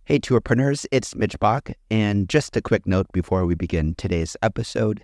Hey, tourpreneurs, it's Mitch Bach, and just a quick note before we begin today's episode.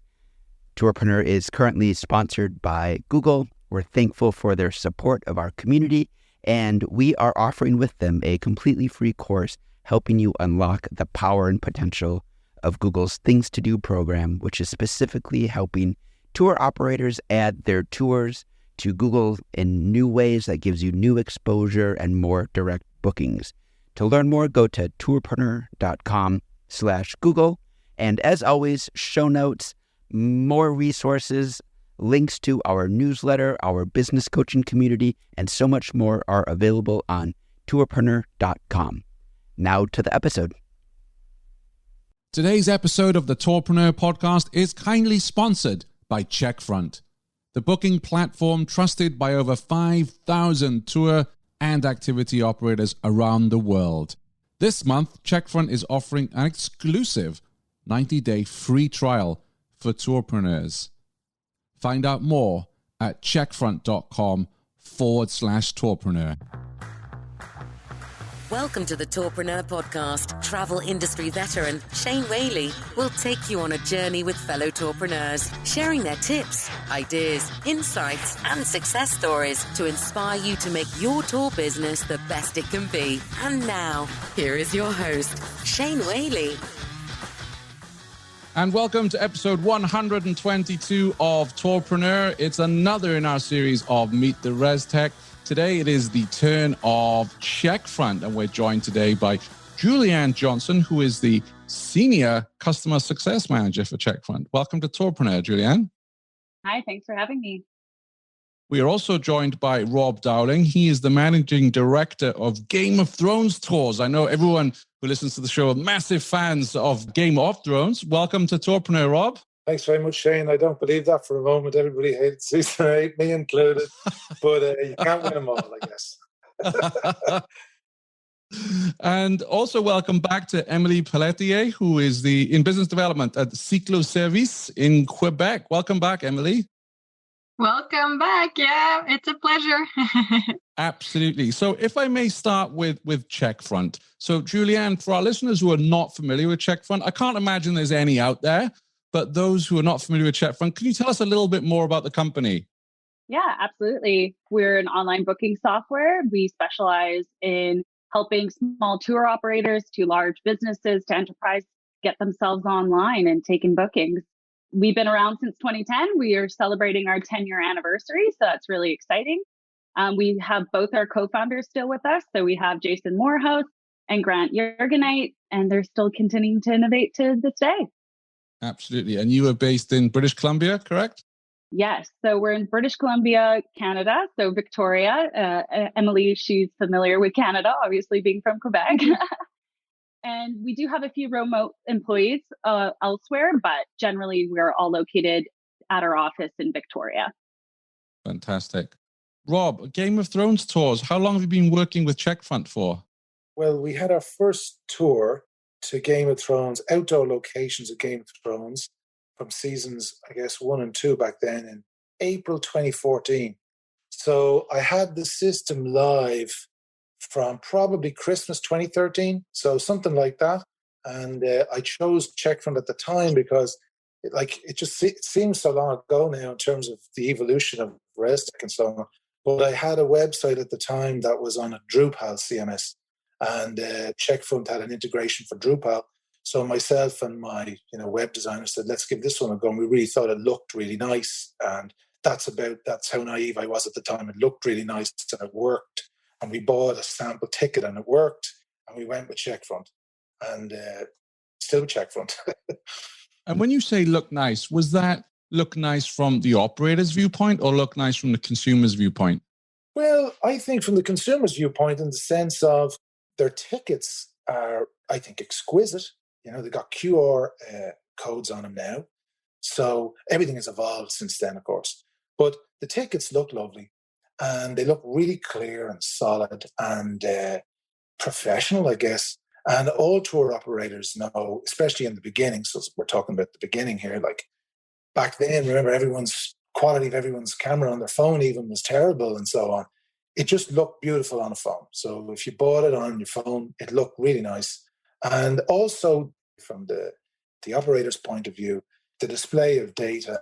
Tourpreneur is currently sponsored by Google. We're thankful for their support of our community, and we are offering with them a completely free course helping you unlock the power and potential of Google's Things to Do program, which is specifically helping tour operators add their tours to Google in new ways that gives you new exposure and more direct bookings. To learn more, go to tourpreneur.com/Google. And as always, show notes, more resources, links to our newsletter, our business coaching community, and so much more are available on tourpreneur.com. Now to the episode. Today's episode of the Tourpreneur podcast is kindly sponsored by Checkfront, the booking platform trusted by over 5,000 tour and activity operators around the world. This month, Checkfront is offering an exclusive 90-day free trial for tourpreneurs. Find out more at checkfront.com/tourpreneur. Welcome to the Tourpreneur podcast. Travel industry veteran Shane Whaley will take you on a journey with fellow tourpreneurs, sharing their tips, ideas, insights, and success stories to inspire you to make your tour business the best it can be. And now, here is your host, Shane Whaley. And welcome to episode 122 of Tourpreneur. It's another in our series of Meet the Restech. Today, it is the turn of Checkfront, and we're joined today by Julianne Johnson, who is the Senior Customer Success Manager for Checkfront. Welcome to Tourpreneur, Julianne. Hi, thanks for having me. We are also joined by Rob Dowling. He is the Managing Director of Game of Thrones Tours. I know everyone who listens to the show are massive fans of Game of Thrones. Welcome to Tourpreneur, Rob. Thanks very much, Shane. I don't believe that for a moment. Everybody hates season 8, me included. But you can't win them all, I guess. And also welcome back to Emily Pelletier, who is in business development at Cyclo Service in Quebec. Welcome back, Emily. Welcome back. Yeah, it's a pleasure. Absolutely. So if I may start with Checkfront. So Julianne, for our listeners who are not familiar with Checkfront, I can't imagine there's any out there. But those who are not familiar with Checkfront, can you tell us a little bit more about the company? Yeah, absolutely. We're an online booking software. We specialize in helping small tour operators to large businesses to enterprise get themselves online and taking bookings. We've been around since 2010. We are celebrating our 10-year anniversary, so that's really exciting. We have both our co-founders still with us. So we have Jason Morehouse and Grant Jurgenite, and they're still continuing to innovate to this day. Absolutely. And you are based in British Columbia, correct? Yes. So we're in British Columbia, Canada. So Victoria. Emily, she's familiar with Canada, obviously being from Quebec. And we do have a few remote employees elsewhere, but generally we're all located at our office in Victoria. Fantastic. Rob, Game of Thrones tours. How long have you been working with Checkfront for? Well, we had our first tour to Game of Thrones, outdoor locations of Game of Thrones from seasons, I guess, 1 and 2 back then in April 2014. So I had the system live from probably Christmas 2013, so something like that. And I chose Checkfront at the time because it seems so long ago now in terms of the evolution of Restech and so on. But I had a website at the time that was on a Drupal CMS. And Checkfront had an integration for Drupal. So myself and my web designer said, let's give this one a go. And we really thought it looked really nice. And that's how naive I was at the time. It looked really nice and it worked. And we bought a sample ticket and it worked. And we went with Checkfront and still Checkfront. And when you say look nice, was that look nice from the operator's viewpoint or look nice from the consumer's viewpoint? Well, I think from the consumer's viewpoint in the sense of their tickets are, I think, exquisite. They've got QR codes on them now. So everything has evolved since then, of course. But the tickets look lovely and they look really clear and solid and professional, I guess. And all tour operators know, especially in the beginning, so we're talking about the beginning here, like back then, remember everyone's quality of everyone's camera on their phone even was terrible and so on. It just looked beautiful on a phone. So if you bought it on your phone, it looked really nice. And also from the operator's point of view, the display of data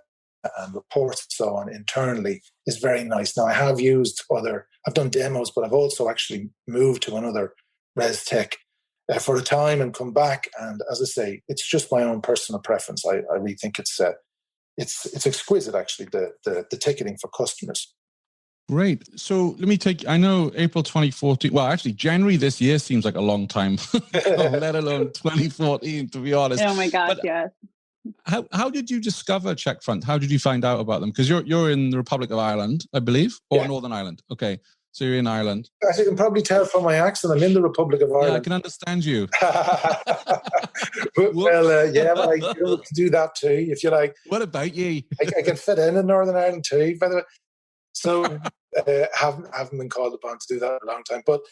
and reports and so on internally is very nice. Now, I've done demos, but I've also actually moved to another Restech for a time and come back. And as I say, it's just my own personal preference. I really think it's exquisite, actually, the ticketing for customers. Great. So I know April 2014, well, actually January this year seems like a long time, let alone 2014, to be honest. Oh my gosh, yes. How did you discover Checkfront? How did you find out about them? Because you're in the Republic of Ireland, I believe, or Northern Ireland. Okay, so you're in Ireland. As you can probably tell from my accent, I'm in the Republic of Ireland. Yeah, I can understand you. Well, I can do that too, if you like. What about you? I can fit in Northern Ireland too, by the way. So haven't been called upon to do that in a long time. But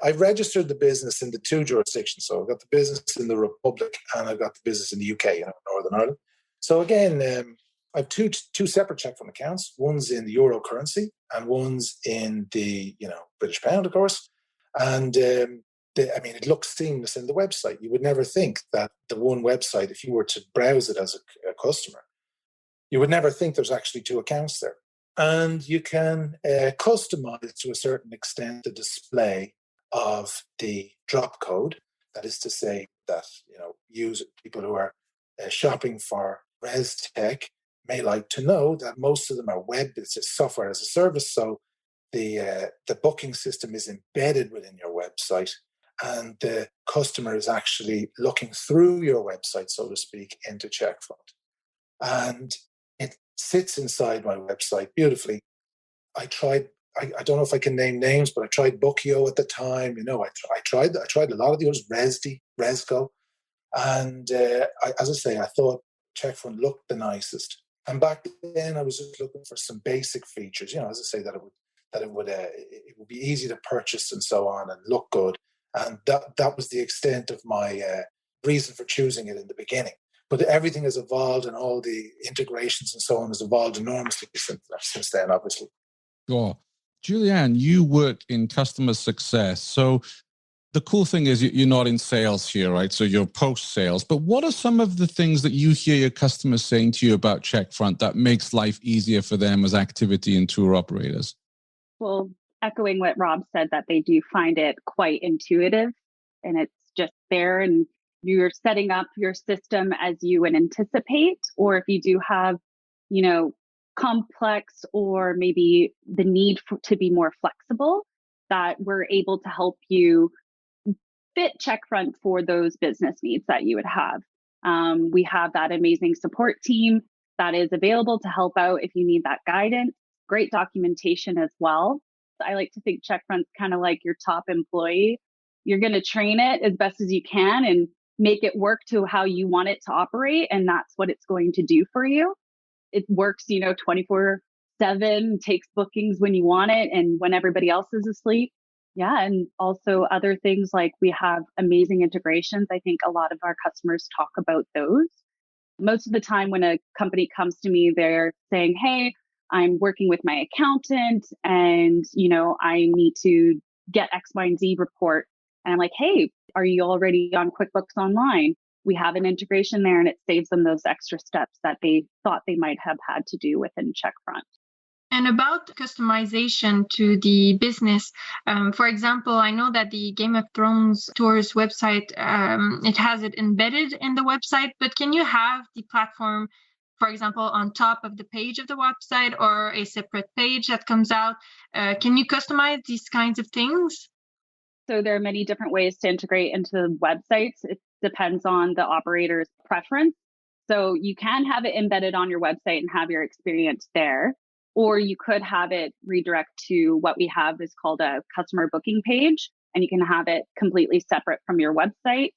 I registered the business in the two jurisdictions. So I've got the business in the Republic and I've got the business in the UK, Northern Ireland. So again, I have two separate Checkfront accounts. One's in the euro currency and one's in the British pound, of course. And it looks seamless in the website. You would never think that the one website, if you were to browse it as a customer, you would never think there's actually two accounts there. And you can customize to a certain extent the display of the drop code. That is to say that people who are shopping for Restech may like to know that most of them are web. It's a software as a service, so the booking system is embedded within your website, and the customer is actually looking through your website, so to speak, into Checkfront. And it sits inside my website beautifully. I don't know if I can name names, but I tried Bookio at the time. I tried a lot of those, Resco. And as I say, I thought Checkfront looked the nicest. And back then I was just looking for some basic features, as I say, that it would be easy to purchase and so on and look good. And that was the extent of my reason for choosing it in the beginning. But everything has evolved, and all the integrations and so on has evolved enormously since then, obviously. Sure. Julianne, you work in customer success. So the cool thing is you're not in sales here, right? So you're post-sales. But what are some of the things that you hear your customers saying to you about Checkfront that makes life easier for them as activity and tour operators? Well, echoing what Rob said, that they do find it quite intuitive, and it's just there, and you're setting up your system as you would anticipate. Or if you do have, complex or maybe the need to be more flexible, that we're able to help you fit Checkfront for those business needs that you would have. We have that amazing support team that is available to help out if you need that guidance. Great documentation as well. I like to think Checkfront's kind of like your top employee. You're going to train it as best as you can and make it work to how you want it to operate. And that's what it's going to do for you. It works, 24/7, takes bookings when you want it and when everybody else is asleep. Yeah. And also other things like we have amazing integrations. I think a lot of our customers talk about those. Most of the time when a company comes to me, they're saying, hey, I'm working with my accountant and, I need to get X, Y, and Z report. And I'm like, hey, are you already on QuickBooks Online? We have an integration there, and it saves them those extra steps that they thought they might have had to do within Checkfront. And about customization to the business, for example, I know that the Game of Thrones Tours website, it has it embedded in the website, but can you have the platform, for example, on top of the page of the website or a separate page that comes out? Can you customize these kinds of things? So there are many different ways to integrate into websites. It depends on the operator's preference. So you can have it embedded on your website and have your experience there. Or you could have it redirect to what we have is called a customer booking page, and you can have it completely separate from your website.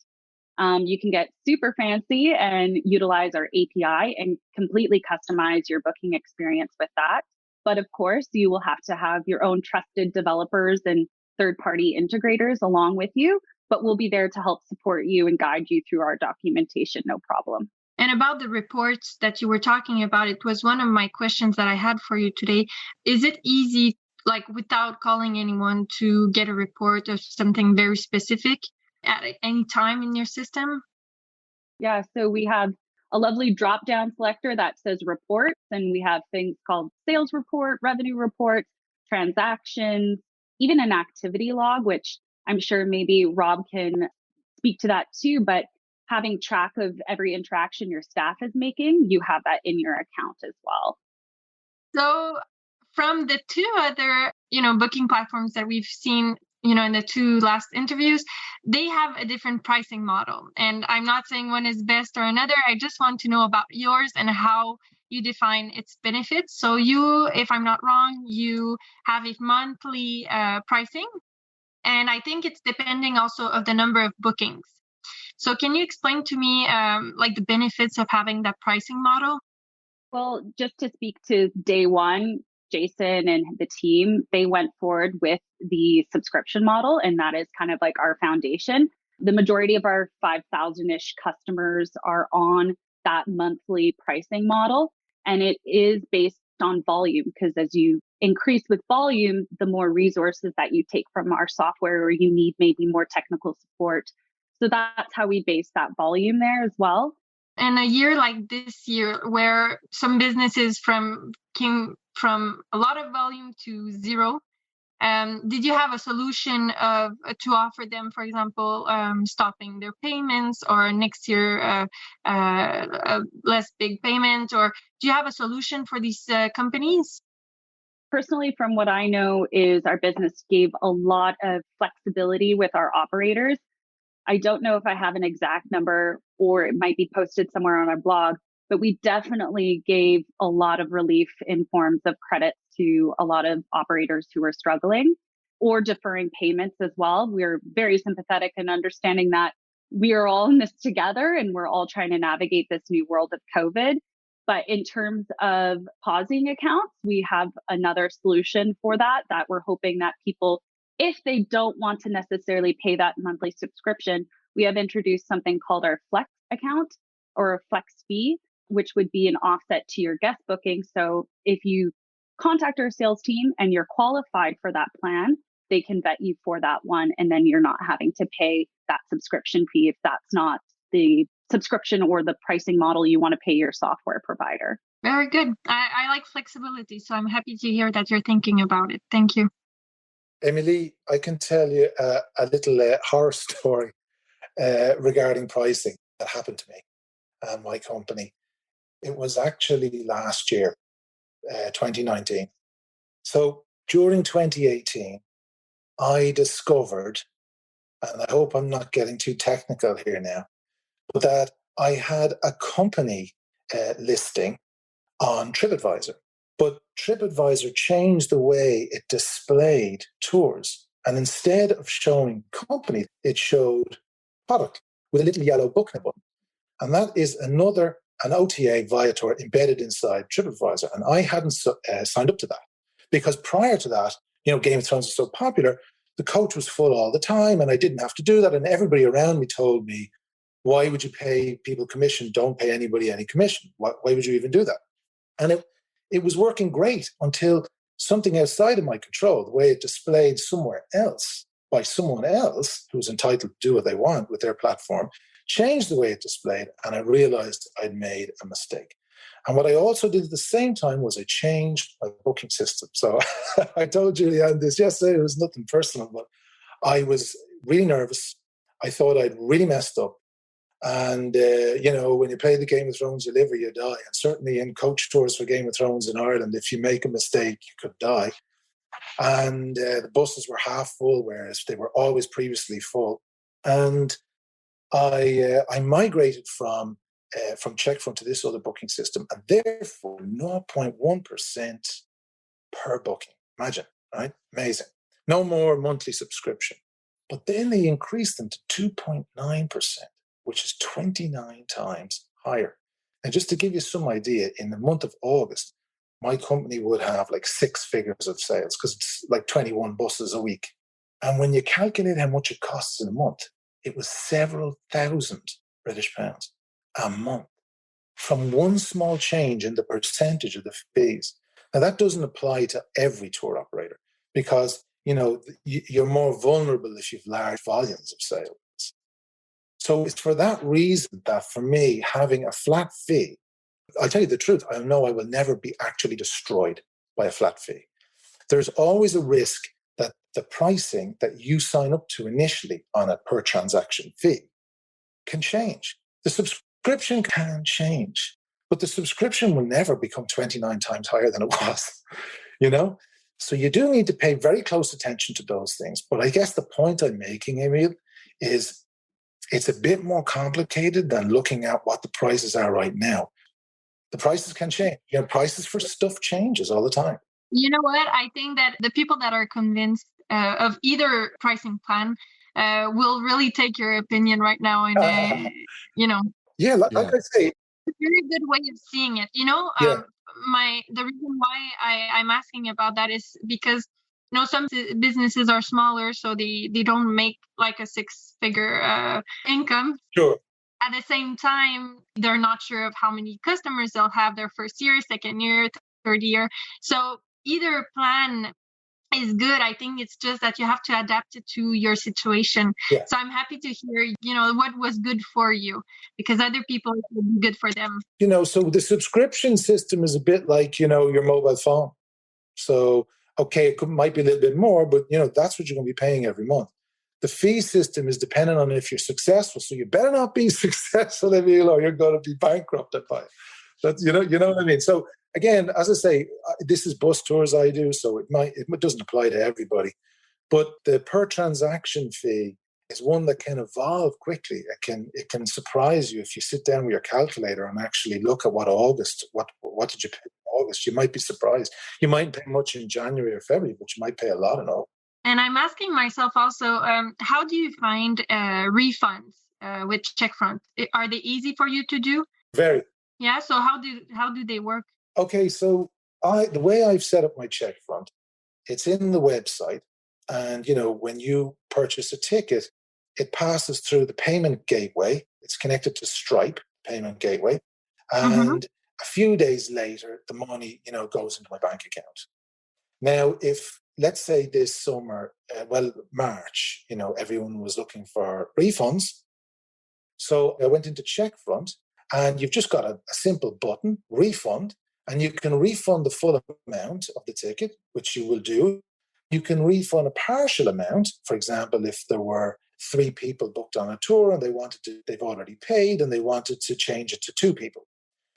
You can get super fancy and utilize our API and completely customize your booking experience with that. But of course, you will have to have your own trusted developers and third-party integrators along with you, but we'll be there to help support you and guide you through our documentation, no problem. And about the reports that you were talking about, it was one of my questions that I had for you today. Is it easy, like without calling anyone, to get a report of something very specific? at any time in your system? Yeah, so we have a lovely drop down selector that says reports, and we have things called sales report, revenue reports, transactions, even an activity log, which I'm sure maybe Rob can speak to that too. But having track of every interaction your staff is making, you have that in your account as well. So from the two other, booking platforms that we've seen, in the two last interviews, they have a different pricing model. And I'm not saying one is best or another. I just want to know about yours and how you define its benefits. So you, if I'm not wrong, you have a monthly pricing. And I think it's depending also of the number of bookings. So can you explain to me like the benefits of having that pricing model? Well, just to speak to day one, Jason and the team, they went forward with the subscription model, and that is kind of like our foundation. The majority of our 5,000-ish customers are on that monthly pricing model, and it is based on volume, because as you increase with volume, the more resources that you take from our software, or you need maybe more technical support. So that's how we base that volume there as well. In a year like this year, where some businesses came from a lot of volume to zero, did you have a solution to offer them, for example, stopping their payments, or next year a less big payment? Or do you have a solution for these companies? Personally, from what I know, is our business gave a lot of flexibility with our operators. I don't know if I have an exact number, or it might be posted somewhere on our blog, but we definitely gave a lot of relief in forms of credits to a lot of operators who are struggling or deferring payments as well. We're very sympathetic and understanding that we are all in this together and we're all trying to navigate this new world of COVID. But in terms of pausing accounts, we have another solution for that we're hoping that people, if they don't want to necessarily pay that monthly subscription, we have introduced something called our Flex account, or a Flex fee, which would be an offset to your guest booking. So if you contact our sales team and you're qualified for that plan, they can vet you for that one. And then you're not having to pay that subscription fee if that's not the subscription or the pricing model you want to pay your software provider. Very good. I like flexibility, so I'm happy to hear that you're thinking about it. Thank you. Emily, I can tell you a little horror story regarding pricing that happened to me and my company. It was actually last year, 2019. So during 2018, I discovered, and I hope I'm not getting too technical here now, but that I had a company listing on TripAdvisor. But TripAdvisor changed the way it displayed tours. And instead of showing company, it showed product with a little yellow booklet button. And that is an OTA Viator embedded inside TripAdvisor. And I hadn't signed up to that, because prior to that, Game of Thrones was so popular, the coach was full all the time and I didn't have to do that. And everybody around me told me, why would you pay people commission? Don't pay anybody any commission. Why would you even do that? And it was working great until something outside of my control, the way it displayed somewhere else by someone else who's entitled to do what they want with their platform, changed the way it displayed, and I realized I'd made a mistake. And what I also did at the same time was I changed my booking system. So I told Julianne this yesterday. It was nothing personal, but I was really nervous. I thought I'd really messed up. And, when you play the Game of Thrones, you live or you die. And certainly in coach tours for Game of Thrones in Ireland, if you make a mistake, you could die. And the buses were half full, whereas they were always previously full. And I migrated from Checkfront to this other booking system, and therefore 0.1% per booking. Imagine, right? Amazing. No more monthly subscription. But then they increased them to 2.9%. Which is 29 times higher. And just to give you some idea, in the month of August, my company would have like 6 figures of sales, because it's like 21 buses a week. And when you calculate how much it costs in a month, it was several thousand British pounds a month from one small change in the percentage of the fees. Now, that doesn't apply to every tour operator, because, you're more vulnerable if you've large volumes of sales. So it's for that reason that for me, having a flat fee, I'll tell you the truth, I know I will never be actually destroyed by a flat fee. There's always a risk that the pricing that you sign up to initially on a per transaction fee can change. The subscription can change, but the subscription will never become 29 times higher than it was, you know? So you do need to pay very close attention to those things. But I guess the point I'm making, Emil, is it's a bit more complicated than looking at what the prices are right now. The prices can change. Prices for stuff changes all the time. You know what? I think that the people that are convinced of either pricing plan will really take your opinion right now in Yeah, like I say, a very good way of seeing it. The reason why I'm asking about that is because some businesses are smaller, so they don't make like a 6-figure income. Sure. At the same time, they're not sure of how many customers they'll have their first year, second year, third year. So either plan is good. I think it's just that you have to adapt it to your situation. Yeah. So I'm happy to hear, what was good for you, because other people, it will be good for them. So the subscription system is a bit like, your mobile phone. So, okay, it might be a little bit more, but, that's what you're going to be paying every month. The fee system is dependent on if you're successful. So you better not be successful, Emil, or you're going to be bankrupted by it. That's, you know what I mean? So again, as I say, this is bus tours I do, so it doesn't apply to everybody. But the per transaction fee is one that can evolve quickly. It can surprise you if you sit down with your calculator and actually look at what did you pay in August? You might be surprised. You might pay much in January or February, but you might pay a lot in August. And I'm asking myself also, how do you find refunds with Checkfront? Are they easy for you to do? Very. Yeah. So how do they work? Okay, so the way I've set up my Checkfront, it's in the website, and when you purchase a ticket, it passes through the payment gateway. It's connected to Stripe payment gateway, and a few days later, the money goes into my bank account. Now, if let's say this summer, March, everyone was looking for refunds. So I went into Checkfront, and you've just got a simple button, refund, and you can refund the full amount of the ticket, which you will do. You can refund a partial amount. For example, if there were 3 people booked on a tour and they've already paid and they wanted to change it to 2 people.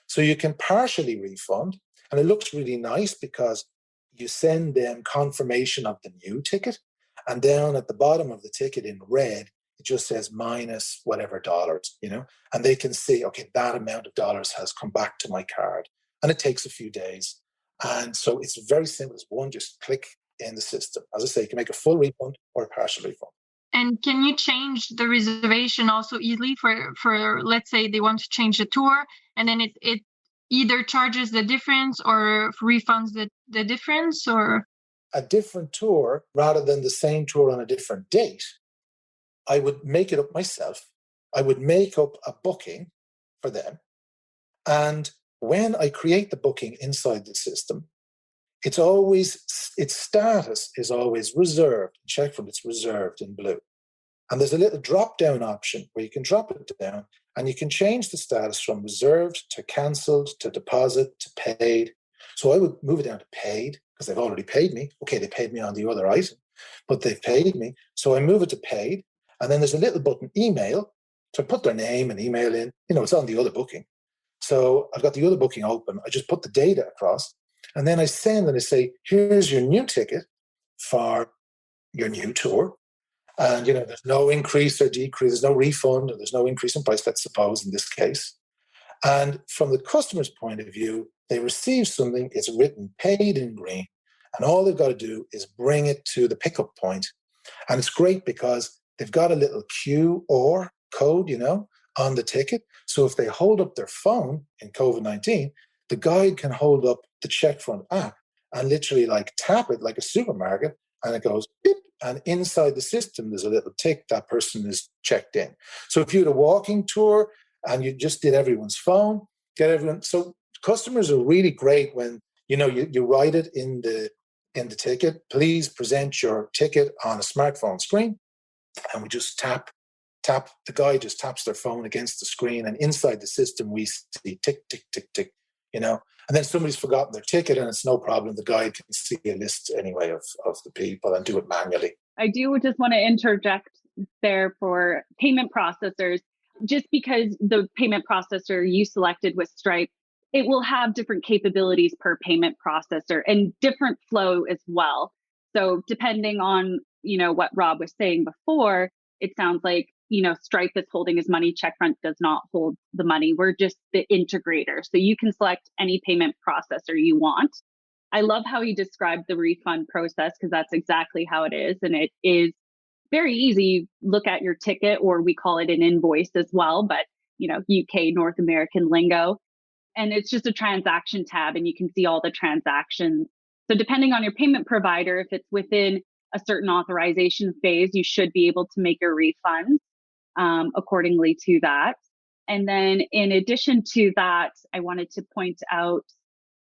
So you can partially refund, and it looks really nice because you send them confirmation of the new ticket, and down at the bottom of the ticket in red, it just says minus whatever dollars, and they can see, okay, that amount of dollars has come back to my card, and it takes a few days. And so it's very simple. It's one, just click in the system. As I say, you can make a full refund or a partial refund. And can you change the reservation also easily for let's say they want to change the tour, and then it either charges the difference or refunds the difference, or a different tour rather than the same tour on a different date? I would make it up myself. I would make up a booking for them. And when I create the booking inside the system, its status is always reserved. Checkfront, it's reserved in blue. And there's a little drop-down option where you can drop it down and you can change the status from reserved to cancelled to deposit to paid. So I would move it down to paid because they've already paid me. Okay, they paid me on the other item, but they've paid me. So I move it to paid. And then there's a little button, email. So I put their name and email in. It's on the other booking. So I've got the other booking open. I just put the data across. And then I send and I say, here's your new ticket for your new tour. And, there's no increase or decrease. There's no refund or there's no increase in price, let's suppose, in this case. And from the customer's point of view, they receive something, it's written paid in green. And all they've got to do is bring it to the pickup point. And it's great because they've got a little QR code, on the ticket. So if they hold up their phone in COVID-19, the guide can hold up the Checkfront app and literally tap it like a supermarket, and it goes beep, and inside the system there's a little tick that person is checked in. So if you had a walking tour and you just did everyone's phone, get everyone. So customers are really great when you write it in the ticket. Please present your ticket on a smartphone screen, and we just tap the guy just taps their phone against the screen, and inside the system we see tick, tick, tick, tick, and then somebody's forgotten their ticket, and it's no problem. The guide can see a list anyway of the people and do it manually. I do just want to interject there for payment processors. Just because the payment processor you selected was Stripe, it will have different capabilities per payment processor and different flow as well. So depending on, what Rob was saying before, it sounds like, Stripe is holding his money. Checkfront does not hold the money. We're just the integrator. So you can select any payment processor you want. I love how he described the refund process, because that's exactly how it is. And it is very easy. Look at your ticket, or we call it an invoice as well, but UK, North American lingo. And it's just a transaction tab, and you can see all the transactions. So depending on your payment provider, if it's within a certain authorization phase, you should be able to make your refunds accordingly to that. And then in addition to that, I wanted to point out,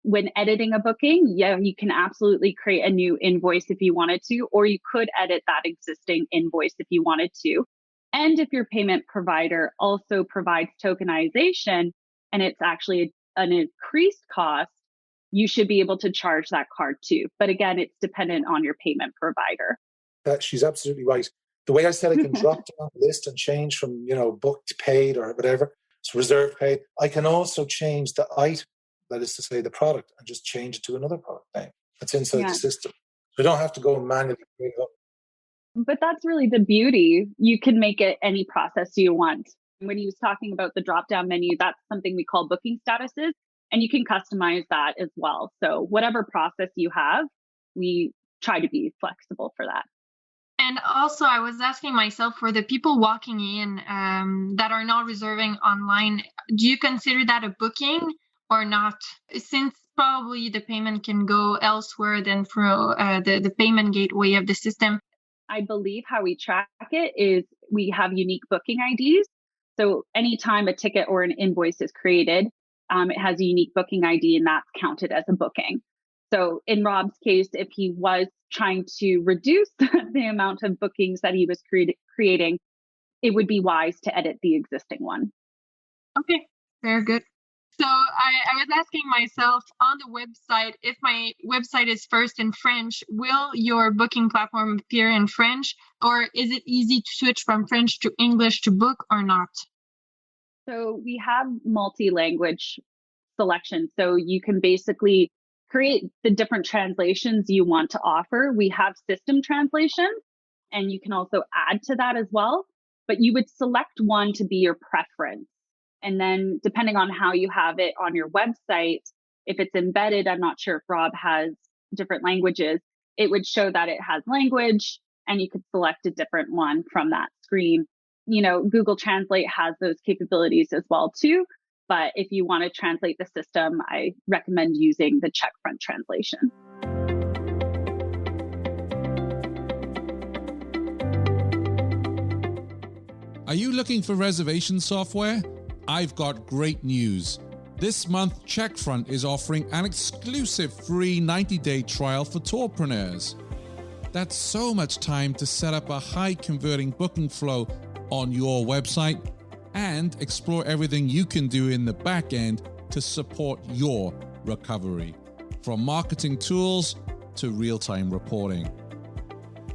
when editing a booking, you can absolutely create a new invoice if you wanted to, or you could edit that existing invoice if you wanted to. And if your payment provider also provides tokenization, and it's actually an increased cost, you should be able to charge that card too. But again, it's dependent on your payment provider. She's absolutely right. The way I said I can drop down the list and change from, booked, paid, or whatever, it's reserved, paid. I can also change the item, that is to say the product, and just change it to another product name that's inside the system. So you don't have to go and manually create it up. But that's really the beauty. You can make it any process you want. When he was talking about the drop-down menu, that's something we call booking statuses, and you can customize that as well. So whatever process you have, we try to be flexible for that. And also, I was asking myself, for the people walking in that are not reserving online, do you consider that a booking or not? Since probably the payment can go elsewhere than through the payment gateway of the system. I believe how we track it is we have unique booking IDs. So anytime a ticket or an invoice is created, it has a unique booking ID, and that's counted as a booking. So in Rob's case, if he was trying to reduce the amount of bookings that he was creating, it would be wise to edit the existing one. Okay, very good. So I was asking myself, on the website, if my website is first in French, will your booking platform appear in French, or is it easy to switch from French to English to book or not? So we have multi-language selection. So you can basically create the different translations you want to offer. We have system translation, and you can also add to that as well. But you would select one to be your preference. And then depending on how you have it on your website, if it's embedded, I'm not sure if Rob has different languages, it would show that it has language, and you could select a different one from that screen. Google Translate has those capabilities as well too. But if you want to translate the system, I recommend using the Checkfront translation. Are you looking for reservation software? I've got great news. This month, Checkfront is offering an exclusive free 90-day trial for tourpreneurs. That's so much time to set up a high-converting booking flow on your website and explore everything you can do in the back end to support your recovery, from marketing tools to real-time reporting.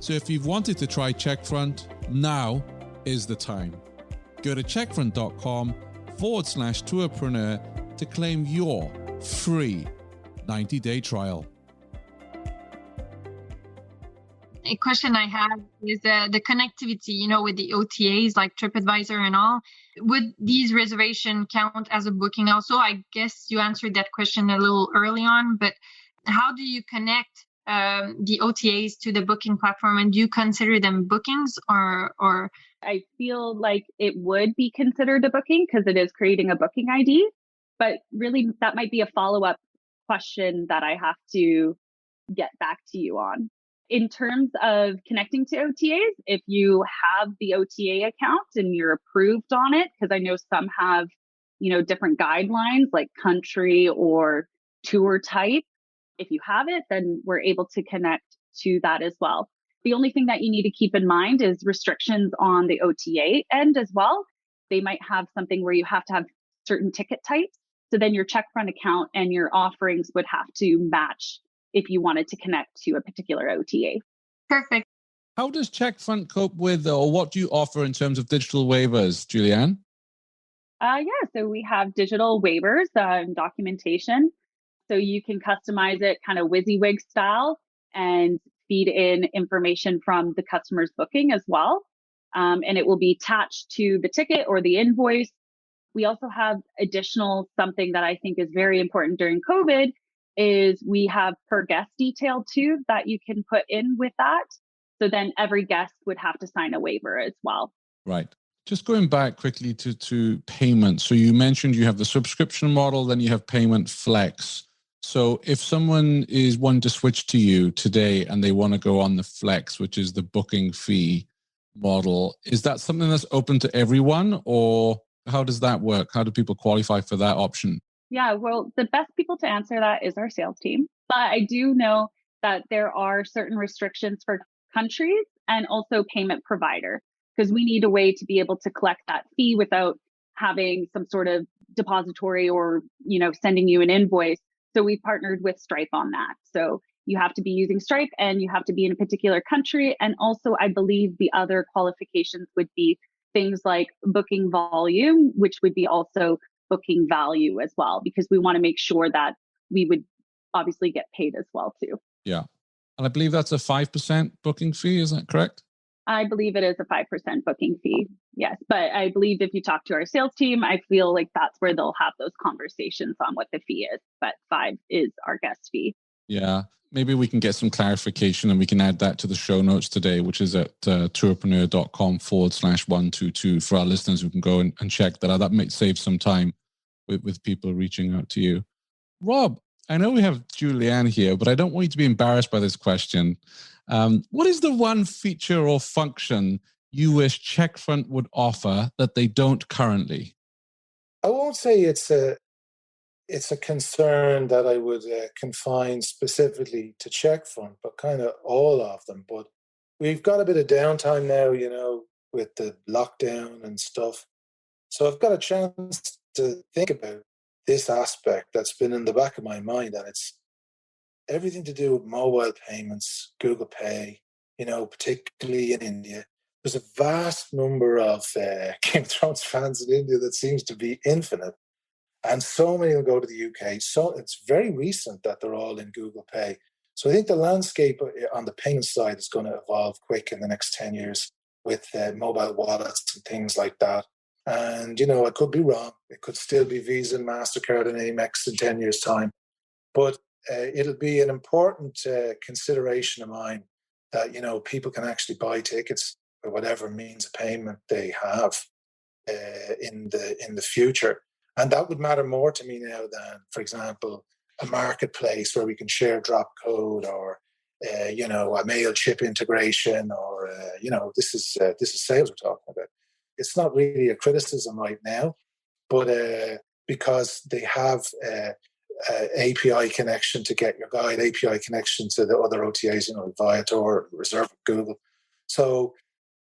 So if you've wanted to try Checkfront, now is the time. Go to checkfront.com/tourpreneur to claim your free 90-day trial. A question I have is the connectivity, with the OTAs like TripAdvisor and all. Would these reservations count as a booking also? I guess you answered that question a little early on, but how do you connect the OTAs to the booking platform, and do you consider them bookings or? I feel like it would be considered a booking because it is creating a booking ID, but really that might be a follow-up question that I have to get back to you on. In terms of connecting to OTAs, if you have the OTA account and you're approved on it, because I know some have, different guidelines like country or tour type. If you have it, then we're able to connect to that as well. The only thing that you need to keep in mind is restrictions on the OTA end as well. They might have something where you have to have certain ticket types. So then your Checkfront account and your offerings would have to match if you wanted to connect to a particular OTA. Perfect. How does Checkfront cope with, or what do you offer in terms of digital waivers, Julianne? So we have digital waivers and documentation. So you can customize it kind of WYSIWYG style and feed in information from the customer's booking as well. And it will be attached to the ticket or the invoice. We also have additional something that I think is very important during COVID is we have per guest detail too that you can put in with that. So then every guest would have to sign a waiver as well. Right. Just going back quickly to payment. So you mentioned you have the subscription model, then you have payment flex. So if someone is wanting to switch to you today and they want to go on the flex, which is the booking fee model, is that something that's open to everyone, or how does that work? How do people qualify for that option? Yeah, well, the best people to answer that is our sales team. But I do know that there are certain restrictions for countries and also payment provider, because we need a way to be able to collect that fee without having some sort of depository or, sending you an invoice. So we partnered with Stripe on that. So you have to be using Stripe and you have to be in a particular country. And also, I believe the other qualifications would be things like booking volume, which would be also booking value as well, because we want to make sure that we would obviously get paid as well too. Yeah. And I believe that's a 5% booking fee. Is that correct? I believe it is a 5% booking fee. Yes. But I believe if you talk to our sales team, I feel like that's where they'll have those conversations on what the fee is. But 5 is our guest fee. Yeah. Maybe we can get some clarification and we can add that to the show notes today, which is at tourpreneur.com/122 for our listeners who can go and check that out. That might save some time with people reaching out to you. Rob, I know we have Julianne here, but I don't want you to be embarrassed by this question. What is the one feature or function you wish Checkfront would offer that they don't currently? I won't say it's a concern that I would confine specifically to Checkfront, but kind of all of them. But we've got a bit of downtime now, with the lockdown and stuff. So I've got a chance to think about this aspect that's been in the back of my mind, and it's everything to do with mobile payments, Google Pay, particularly in India. There's a vast number of Game of Thrones fans in India that seems to be infinite. And so many will go to the UK. So it's very recent that they're all in Google Pay. So I think the landscape on the payment side is going to evolve quick in the next 10 years with mobile wallets and things like that. And, I could be wrong. It could still be Visa and MasterCard and Amex in 10 years' time. But it'll be an important consideration of mine that, people can actually buy tickets or whatever means of payment they have in the future. And that would matter more to me now than, for example, a marketplace where we can share drop code or, a MailChimp integration or, this is sales we're talking about. It's not really a criticism right now, but because they have API connection to Get Your Guide, API connection to the other OTAs, Viator, Reserve, Google. So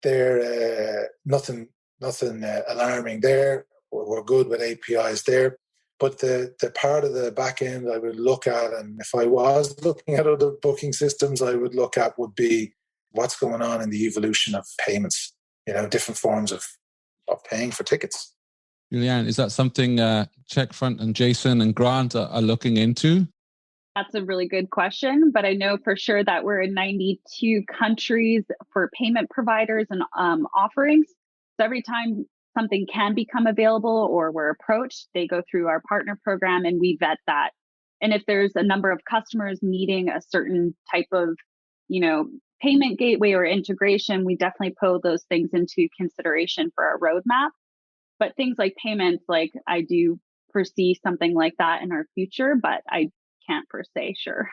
they're nothing alarming there. We're good with APIs there. But the part of the back end I would look at, and if I was looking at other booking systems I would look at, would be what's going on in the evolution of payments, different forms of paying for tickets. Julianne, is that something Checkfront and Jason and Grant are looking into? That's a really good question, but I know for sure that we're in 92 countries for payment providers and offerings. So every time something can become available or we're approached, they go through our partner program and we vet that. And if there's a number of customers needing a certain type of, payment gateway or integration, we definitely put those things into consideration for our roadmap. But things like payments, like I do foresee something like that in our future, but I can't per se, sure.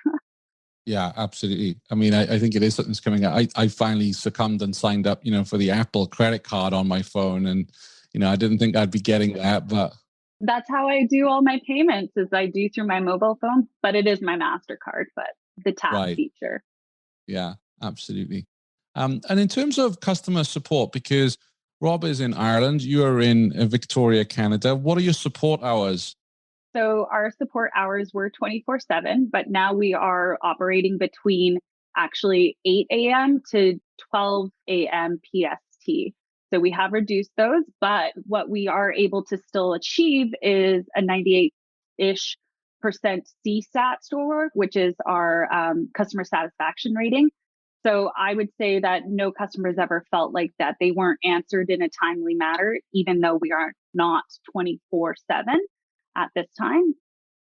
Yeah, absolutely. I mean, I think it is something that's coming out. I finally succumbed and signed up, for the Apple credit card on my phone. And, I didn't think I'd be getting that, but. That's how I do all my payments is I do through my mobile phone, but it is my MasterCard, but the tap feature. Yeah, absolutely. And in terms of customer support, because Rob is in Ireland, you are in Victoria, Canada. What are your support hours? So our support hours were 24/7, but now we are operating between actually 8 a.m. to 12 a.m. PST. So we have reduced those, but what we are able to still achieve is a 98-ish percent CSAT score, which is our customer satisfaction rating. So I would say that no customers ever felt like that they weren't answered in a timely manner, even though we are not 24/7 at this time.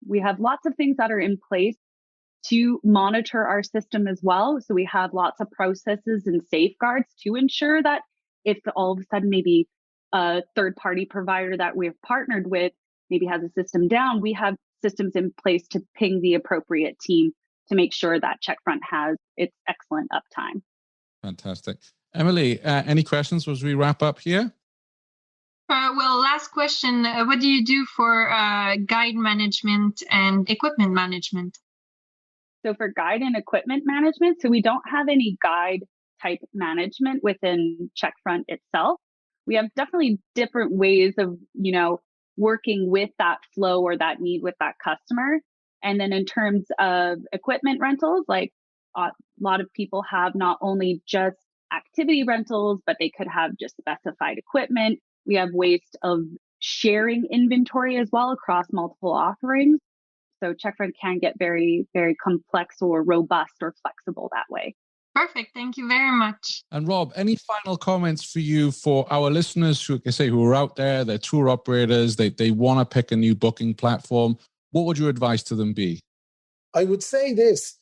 We have lots of things that are in place to monitor our system as well. So we have lots of processes and safeguards to ensure that if all of a sudden maybe a third party provider that we've partnered with maybe has a system down, we have systems in place to ping the appropriate team to make sure that Checkfront has its excellent uptime. Fantastic. Emily, any questions as we wrap up here? Well, last question. What do you do for guide management and equipment management? So for guide and equipment management, so we don't have any guide type management within Checkfront itself. We have definitely different ways of, working with that flow or that need with that customer. And then in terms of equipment rentals, like a lot of people have not only just activity rentals, but they could have just specified equipment. We have ways of sharing inventory as well across multiple offerings. So Checkfront can get very, very complex or robust or flexible that way. Perfect. Thank you very much. And Rob, any final comments for you for our listeners who are out there, they're tour operators, they want to pick a new booking platform? What would your advice to them be? I would say this.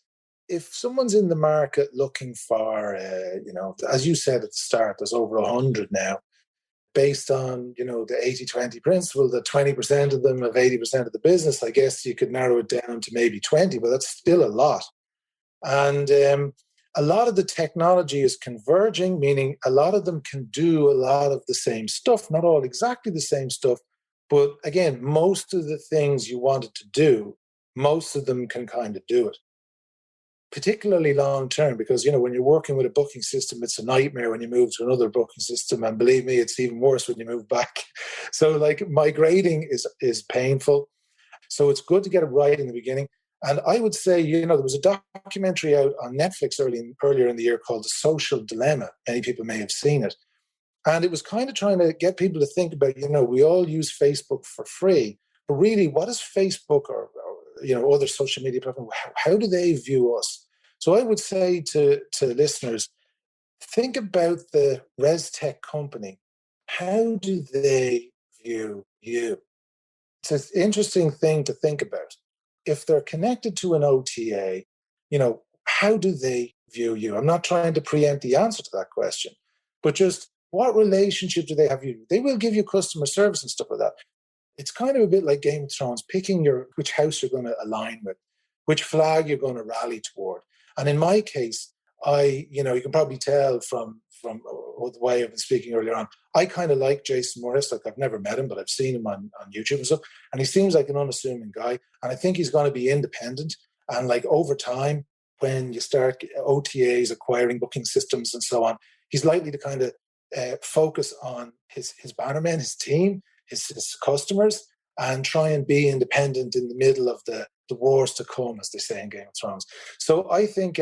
If someone's in the market looking for, as you said at the start, there's over 100 now, based on, the 80-20 principle, that 20% of them have 80% of the business. I guess you could narrow it down to maybe 20, but that's still a lot. And a lot of the technology is converging, meaning a lot of them can do a lot of the same stuff, not all exactly the same stuff. But again, most of the things you wanted to do, most of them can kind of do it. Particularly long term, because when you're working with a booking system, it's a nightmare when you move to another booking system, and believe me, it's even worse when you move back. So migrating is painful. So it's good to get it right in the beginning. And I would say, there was a documentary out on Netflix earlier in the year called The Social Dilemma. Many people may have seen it. And it was kind of trying to get people to think about, we all use Facebook for free, but really, what is Facebook or other social media platforms, how do they view us? So I would say to listeners, think about the Restech company. How do they view you? It's an interesting thing to think about. If they're connected to an OTA, how do they view you? I'm not trying to preempt the answer to that question, but just what relationship do they have you? They will give you customer service and stuff like that. It's kind of a bit like Game of Thrones, picking which house you're going to align with, which flag you're going to rally toward. And in my case, you can probably tell from the way I've been speaking earlier on, I kind of like Jason Morris. I've never met him, but I've seen him on YouTube and stuff. And he seems like an unassuming guy. And I think he's going to be independent. And over time, when you start OTAs acquiring booking systems and so on, he's likely to kind of focus on his bannermen, his team, his customers, and try and be independent in the middle of the wars to come, as they say in Game of Thrones. So I think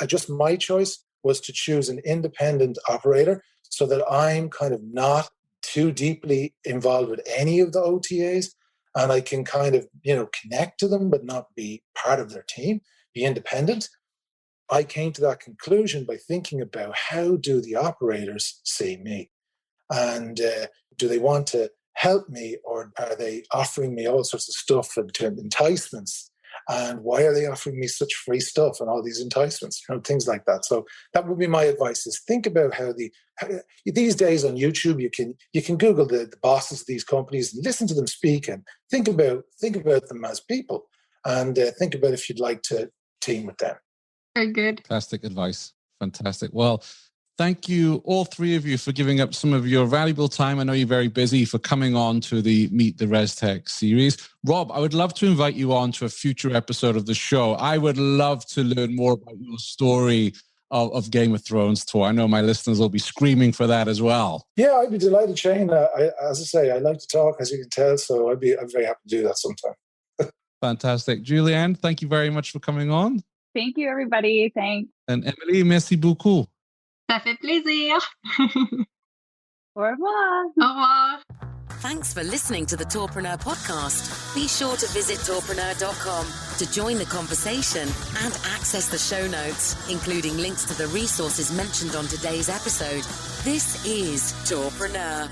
just my choice was to choose an independent operator so that I'm kind of not too deeply involved with any of the OTAs, and I can kind of, connect to them but not be part of their team, be independent. I came to that conclusion by thinking about how do the operators see me? And do they want to help me, or are they offering me all sorts of stuff and enticements? And why are they offering me such free stuff and all these enticements? Things like that. So that would be my advice: is think about how these days on YouTube you can Google the bosses of these companies and listen to them speak and think about them as people, and think about if you'd like to team with them. Very good. Fantastic advice. Fantastic. Well, thank you, all three of you, for giving up some of your valuable time. I know you're very busy, for coming on to the Meet the Restech series. Rob, I would love to invite you on to a future episode of the show. I would love to learn more about your story of Game of Thrones tour. I know my listeners will be screaming for that as well. Yeah, I'd be delighted, Shane. As I say, I like to talk, as you can tell, so I'm very happy to do that sometime. Fantastic. Julianne, thank you very much for coming on. Thank you, everybody. Thanks. And Emily, merci beaucoup. Ça fait plaisir. Au revoir. Au revoir. Thanks for listening to the Tourpreneur podcast. Be sure to visit tourpreneur.com to join the conversation and access the show notes, including links to the resources mentioned on today's episode. This is Tourpreneur.